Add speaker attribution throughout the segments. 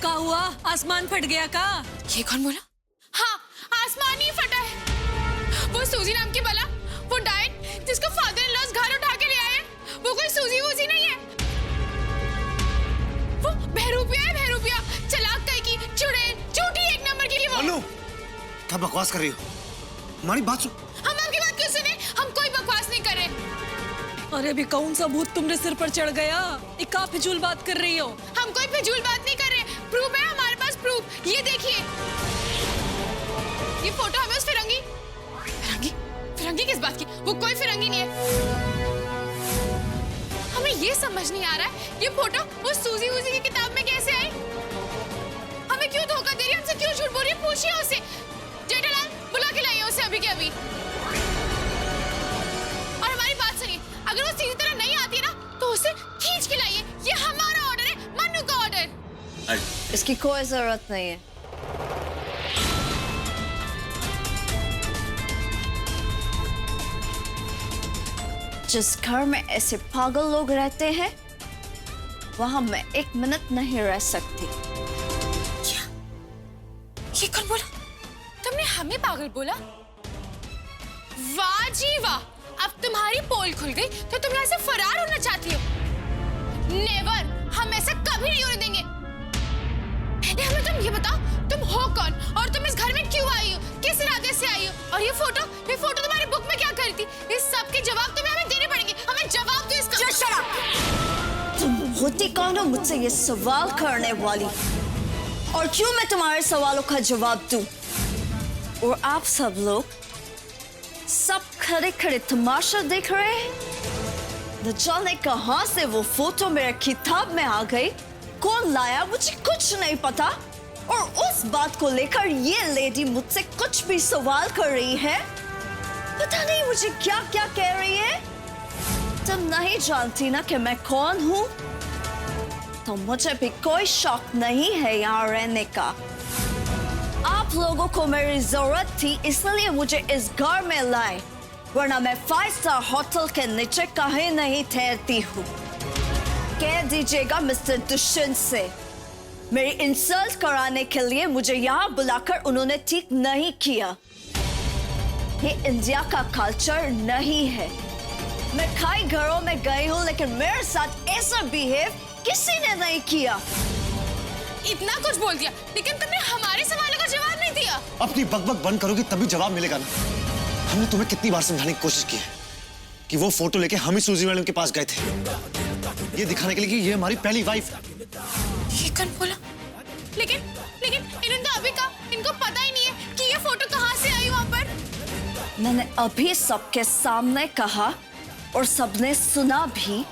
Speaker 1: क्या हुआ? आसमान फट गया का?
Speaker 2: ये कौन बोला? हाँ, आसमान ही फटा है। वो सूजी नाम की बला, वो डायन जिसको फादर इन लॉज घर उठा के ले आए, वो कोई सूजी वूजी नहीं है। वो बहरूपिया है, बहरूपिया, चालाक कई की, चुड़ैल, झूठी एक नंबर की वो।
Speaker 3: अनु, क्या बकवास कर रही हो? हमारी बात सुन।
Speaker 2: हम आपकी बात क्यों सुने? हम कोई बकवास नहीं कर रहे।
Speaker 1: अरे अभी कौन सा भूत तुमरे सिर पर चढ़ गया? एक का फिजूल बात कर रही हो?
Speaker 2: हम कोई फिजूल बात नहीं कर रहे। प्रूफ है हमारे पास, प्रूफ। ये देखिए, ये फोटो हमें उस फिरंगी फिरंगी किस बात की? वो कोई फिरंगी नहीं है। हमें ये समझ नहीं आ रहा है ये फोटो उस सूजी वूजी की किताब में कैसे आई? हमें क्यों धोखा दे रही है? हमसे क्यों झूठ बोल रही है? पूछिए उससे। जेठालाल, बुला के लाइए उसे अभी के अभी। और हमारी बात सुनिए, अगर वो सीधी तरह नहीं आती ना तो उसे खींच के लाइए। ये हमारा ऑर्डर है, मनु का ऑर्डर।
Speaker 4: इसकी कोई जरूरत नहीं है। जिस घर में ऐसे पागल लोग रहते हैं वहां मैं एक मिनट नहीं रह सकती।
Speaker 2: क्या? ये कौन बोला? तुमने हमें पागल बोला? वाह जी वाह, अब तुम्हारी पोल खुल गई तो तुम यहाँ से फरार होना चाहती हो। नेवर, हम ऐसा कभी नहीं होने देंगे। हमें तुम ये बताओ, तुम हो कौन और तुम इस घर में क्यों आई हो? किस इरादे से आई हो? और ये फोटो तुम्हारी बुक में क्या करी थी? इस सब के जवाब तुम्हें हमें देने पड़ेंगे। हमें जवाब दो इसका।
Speaker 4: Shut up! तुम होती कौन हो मुझसे ये सवाल करने वाली? और क्यों मैं तुम्हारे सवालों का जवाब दूं? और आप सब लोग सब खड़े खड़े तमाशा देख रहे हैं? न जाने कहां से वो फोटो मेरे किताब में आ गई, कौन लाया मुझे कुछ नहीं पता। और उस बात को लेकर ये लेडी मुझसे कुछ भी सवाल कर रही है। पता नहीं मुझे क्या क्या कह रही है। तुम नहीं जानती ना कि मैं कौन हूं, तो मुझे भी कोई शौक नहीं है यहाँ रहने का। आप लोगों को मेरी जरूरत थी इसलिए मुझे इस घर में लाए, वरना मैं 5 स्टार होटल के नीचे कहीं नहीं ठहरती हूँ। कह दीजिएगा मिस्टर दुष्यंत से, मेरी इंसल्ट कराने के लिए मुझे यहाँ बुलाकर उन्होंने ठीक नहीं किया। ये इंडिया का कल्चर नहीं है। मैं कई घरों में गई हूँ लेकिन मेरे साथ ऐसा बिहेव किसी ने नहीं किया।
Speaker 2: इतना कुछ बोल दिया लेकिन तुमने हमारे सवालों का जवाब नहीं दिया।
Speaker 3: अपनी बकबक बंद करोगी तभी जवाब मिलेगा ना। हमने तुम्हें कितनी बार समझाने की कोशिश की है कि वो फोटो लेके हम ही सूजी मैडम के पास गए थे, ये दिखाने के लिए कि ये हमारी पहली वाइफ है।
Speaker 2: ये कौन बोला? लेकिन इन्होंने तो अभी कहा इनको पता ही नहीं है कि ये फोटो कहाँ से आई वहाँ पर।
Speaker 4: मैंने अभी सबके सामने कहा और सबने सुना भी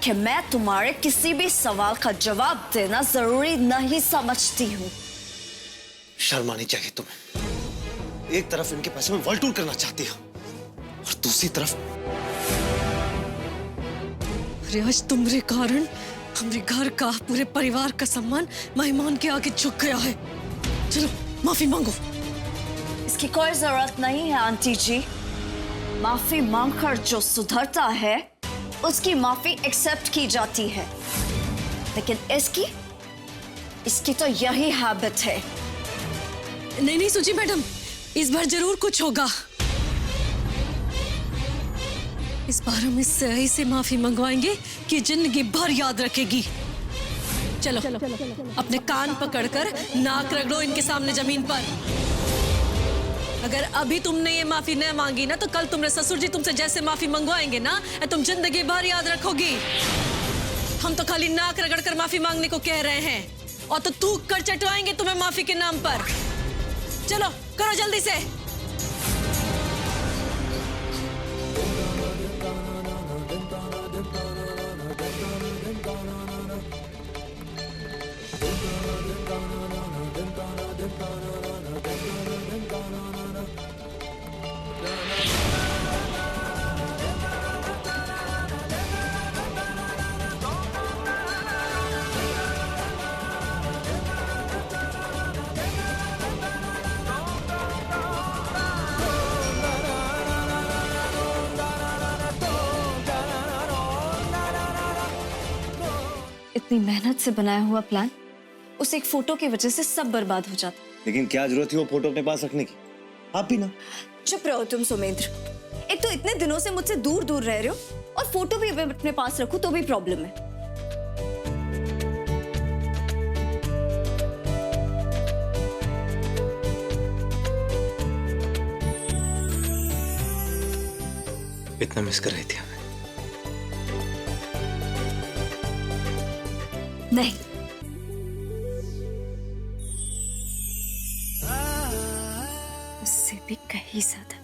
Speaker 4: कि मैं तुम्हारे किसी भी सवाल का जवाब देना जरूरी नहीं समझती हूँ।
Speaker 3: शर्म आनी चाहिए तुम्हें। एक तरफ इनके पैसे में वर्ल्ड टूर करना चाहती हो और दूसरी तरफ
Speaker 1: अरे आज तुम्हारे कारण हमारे घर का, पूरे परिवार का सम्मान मेहमान के आगे झुक गया है। चलो माफी मांगो।
Speaker 4: इसकी कोई जरूरत नहीं है आंटी जी। माफी मांगकर जो सुधरता है उसकी माफी एक्सेप्ट की जाती है, लेकिन इसकी तो यही हैबिट है।
Speaker 1: नहीं सूजी मैडम, इस बार जरूर कुछ होगा। इस बार हम इससे ऐसे माफी मंगवाएंगे कि जिंदगी भर याद रखेगी। चलो अपने कान पकड़कर नाक रगड़ो इनके सामने जमीन पर। अगर अभी तुमने ये माफी न मांगी ना तो कल तुम्हारे ससुर जी तुमसे जैसे माफी मंगवाएंगे ना तुम जिंदगी भर याद रखोगी। हम तो खाली नाक रगड़कर माफी मांगने को कह रहे हैं और तो थूक कर चटवाएंगे तुम्हें माफी के नाम पर। चलो करो जल्दी से।
Speaker 4: इतनी मेहनत से बनाया हुआ प्लान उस एक फोटो की वजह से सब बर्बाद हो जाता।
Speaker 3: लेकिन क्या जरूरत थी वो फोटो अपने पास रखने की? आप भी ना।
Speaker 4: चुप रहो तुम सुमेंद्र। एक तो इतने दिनों से मुझसे दूर दूर रह रहे हो और फोटो भी अपने पास रखो तो भी प्रॉब्लम है।
Speaker 3: इतना मिस कर रही थी हमें।
Speaker 4: नहीं, उससे भी कहीं ज्यादा।